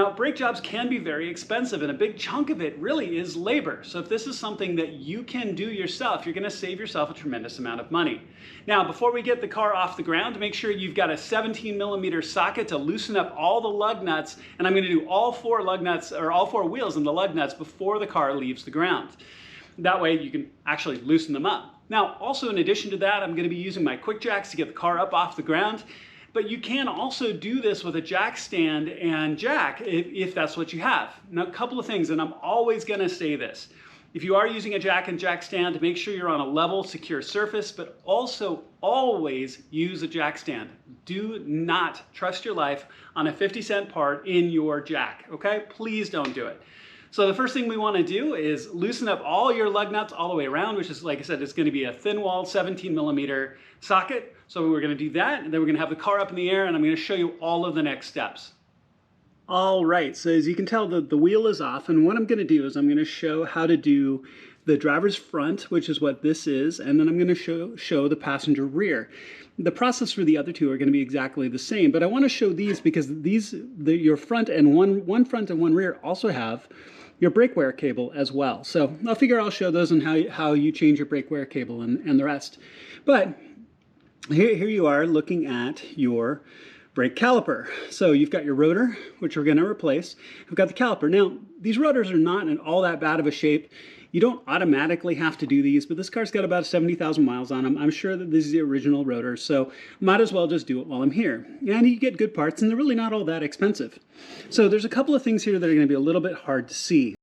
Now, brake jobs can be very expensive, and a big chunk of it really is labor. So if this is something that you can do yourself, you're going to save yourself a tremendous amount of money. Now, before we get the car off the ground, make sure you've got a 17mm socket to loosen up all the lug nuts, and I'm going to do all 4 lug nuts, or all 4 wheels and the lug nuts before the car leaves the ground. That way you can actually loosen them up. Now, also in addition to that, I'm going to be using my quick jacks to get the car up off the ground. But you can also do this with a jack stand and jack if that's what you have. Now, a couple of things, and I'm always going to say this. If you are using a jack and jack stand, make sure you're on a level, secure surface, but also always use a jack stand. Do not trust your life on a 50-cent part in your jack, okay? Please don't do it. So the first thing we want to do is loosen up all your lug nuts all the way around, which is, like I said, it's going to be a thin-walled 17mm socket. So we're going to do that, and then we're going to have the car up in the air, and I'm going to show you all of the next steps. All right, so as you can tell, the wheel is off, and what I'm going to do is I'm going to show how to do the driver's front, which is what this is, and then I'm going to show the passenger rear. The process for the other two are going to be exactly the same, but I want to show these because your front and one front and one rear also have your brake wear cable as well. So I figure I'll show those and how you change your brake wear cable and the rest. But here you are looking at your brake caliper. So you've got your rotor, which we're going to replace. We've got the caliper. Now, these rotors are not in all that bad of a shape. You don't automatically have to do these, but this car's got about 70,000 miles on them. I'm sure that this is the original rotor, so might as well just do it while I'm here. And you get good parts, and they're really not all that expensive. So there's a couple of things here that are going to be a little bit hard to see.